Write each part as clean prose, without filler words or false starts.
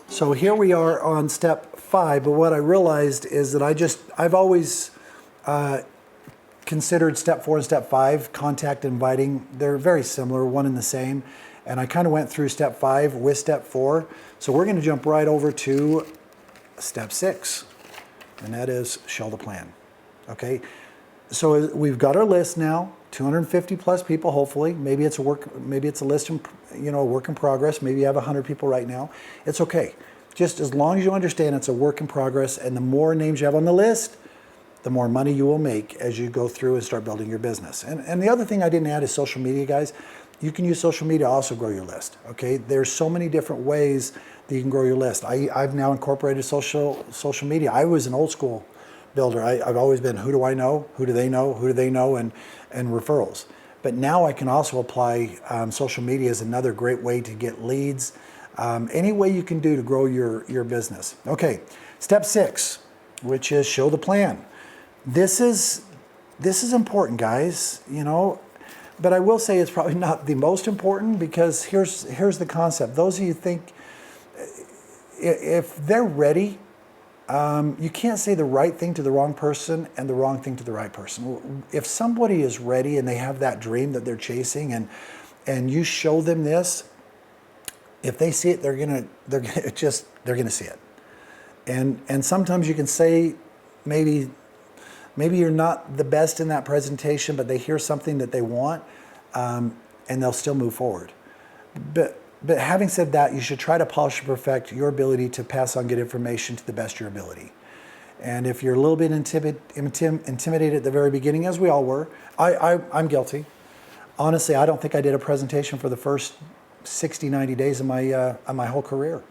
So here we are on step 5, but what I realized is that I've always considered step 4 and step 5, contact inviting. They're very similar, one and the same. And I kind of went through step 5 with step 4. So we're going to jump right over to step 6, and that is show the plan. Okay, so we've got our list now, 250 plus people, hopefully. Maybe it's a list, a work in progress. Maybe you have 100 people right now. It's okay. Just as long as you understand it's a work in progress, and the more names you have on the list, the more money you will make as you go through and start building your business. And the other thing I didn't add is social media, guys. You can use social media to also grow your list, okay? There's so many different ways that you can grow your list. I've now incorporated social media. I was an old school builder. I've always been, who do I know? Who do they know? Who do they know? And referrals. But now I can also apply social media as another great way to get leads. Any way you can do to grow your business. Okay, step 6, which is show the plan. This is important, guys, but I will say it's probably not the most important, because here's the concept. Those of you think, if they're ready, you can't say the right thing to the wrong person and the wrong thing to the right person. If somebody is ready and they have that dream that they're chasing, and you show them this, if they see it, they're gonna see it. And sometimes you can say, maybe you're not the best in that presentation, but they hear something that they want, and they'll still move forward. But having said that, you should try to polish and perfect your ability to pass on good information to the best of your ability. And if you're a little bit intimidated at the very beginning, as we all were, I'm guilty. Honestly, I don't think I did a presentation for the first 60, 90 days of my whole career,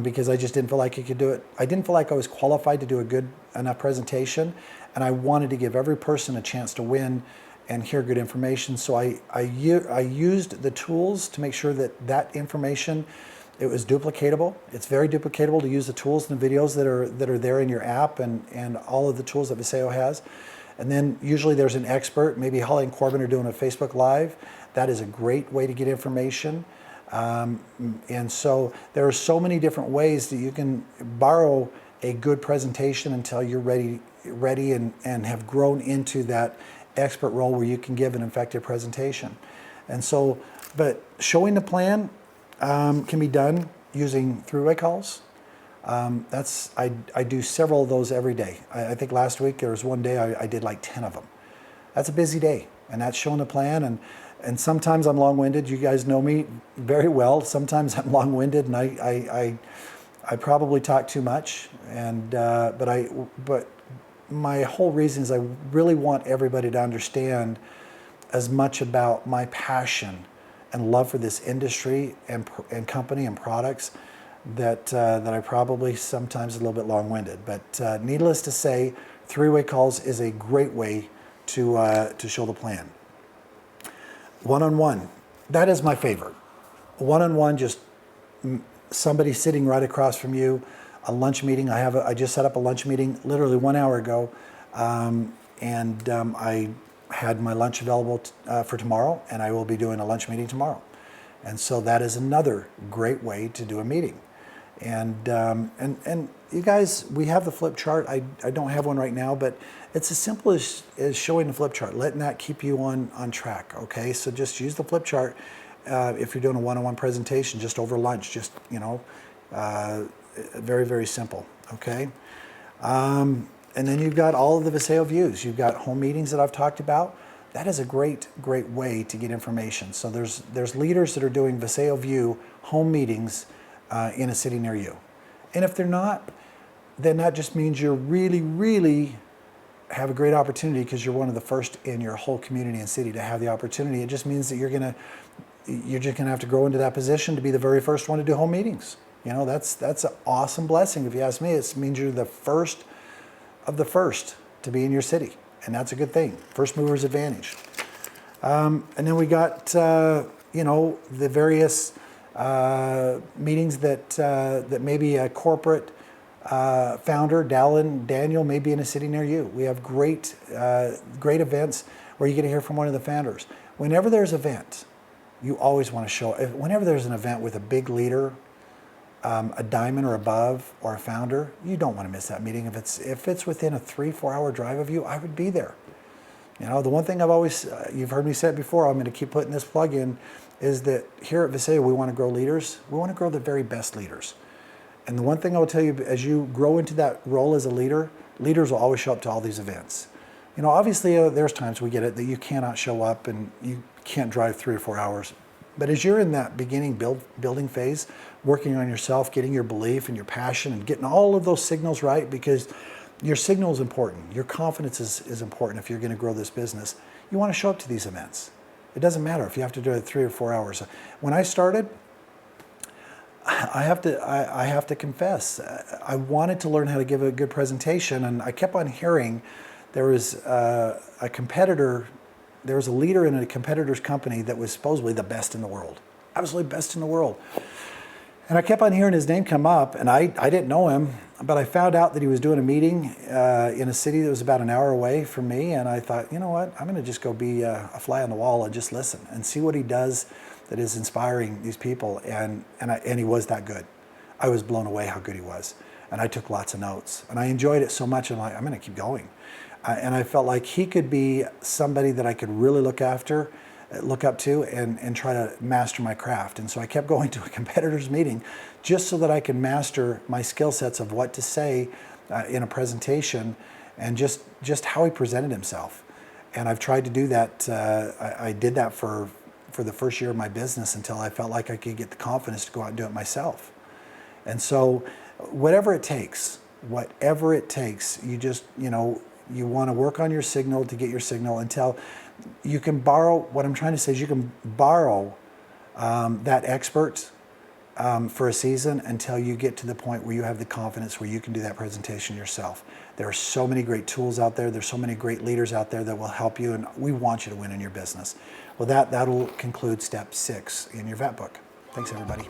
because I just didn't feel like I could do it. I didn't feel like I was qualified to do a good enough presentation, and I wanted to give every person a chance to win and hear good information. So I used the tools to make sure that information, it was duplicatable. It's very duplicatable to use the tools and the videos that are there in your app, and all of the tools that Viseo has. And then usually there's an expert. Maybe Holly and Corbin are doing a Facebook Live. That is a great way to get information. And so there are so many different ways that you can borrow a good presentation until you're ready and have grown into that expert role where you can give an effective presentation. And so, but showing the plan can be done using three-way calls. I do several of those every day. I think last week there was one day I did like 10 of them. That's a busy day, and that's showing the plan. And sometimes I'm long-winded. You guys know me very well. Sometimes I'm long-winded, and I probably talk too much. And but my whole reason is I really want everybody to understand as much about my passion and love for this industry and company and products that I probably sometimes a little bit long-winded. But needless to say, three-way calls is a great way to show the plan. One-on-one, that is my favorite. One-on-one, just somebody sitting right across from you. A lunch meeting. I just set up a lunch meeting literally 1 hour ago, and I had my lunch available for tomorrow, and I will be doing a lunch meeting tomorrow. And so that is another great way to do a meeting. And you guys, we have the flip chart. I don't have one right now, but it's as simple as showing the flip chart, letting that keep you on track. Okay, so just use the flip chart if you're doing a one-on-one presentation, just over lunch. Just very, very simple. Okay. And then you've got all of the Viseo views. You've got home meetings that I've talked about. That is a great way to get information. So there's leaders that are doing Viseo view home meetings in a city near you. And if they're not, then that just means you're really, really have a great opportunity, because you're one of the first in your whole community and city to have the opportunity. It just means that you're just gonna have to grow into that position to be the very first one to do home meetings. That's an awesome blessing. If you ask me, it means you're the first of the first to be in your city, and that's a good thing. First mover's advantage. And then we got the various meetings that maybe a corporate founder, Daniel, may be in a city near you. We have great events where you get to hear from one of the founders. Whenever there's an event, You always want to show, whenever there's an event with a big leader, a diamond or above, or a founder, you don't want to miss that meeting. If it's within a 3-4 hour drive of you, I would be there. You know, the one thing I've always, you've heard me say it before, I'm going to keep putting this plug in, is that here at Visalia, we want to grow leaders. We want to grow the very best leaders. And the one thing I will tell you, as you grow into that role as a leader, leaders will always show up to all these events. You know, obviously there's times we get it that you cannot show up and you can't drive 3 or 4 hours. But as you're in that beginning building phase, working on yourself, getting your belief and your passion and getting all of those signals right, because your signal is important. Your confidence is important if you're going to grow this business. You want to show up to these events. It doesn't matter if you have to do it 3 or 4 hours. When I started, I have to confess, I wanted to learn how to give a good presentation, and I kept on hearing there was a competitor, there was a leader in a competitor's company that was supposedly the best in the world, absolutely best in the world. And I kept on hearing his name come up, and I didn't know him, but I found out that he was doing a meeting in a city that was about an hour away from me, and I thought, you know what, I'm going to just go be a fly on the wall and just listen and see what he does that is inspiring these people, and he was that good. I was blown away how good he was, and I took lots of notes, and I enjoyed it so much, I'm like, I'm going to keep going. And I felt like he could be somebody that I could really look up to and try to master my craft. And so I kept going to a competitor's meeting just so that I could master my skill sets of what to say in a presentation and just how he presented himself. And I've tried to do that. I did that for the first year of my business until I felt like I could get the confidence to go out and do it myself. And so whatever it takes, you just, you want to work on your signal to get your signal until you can borrow. What I'm trying to say is you can borrow that expert for a season until you get to the point where you have the confidence where you can do that presentation yourself. There are so many great tools out there. There's so many great leaders out there that will help you, and we want you to win in your business. Well, that'll conclude step 6 in your vet book. Thanks, everybody.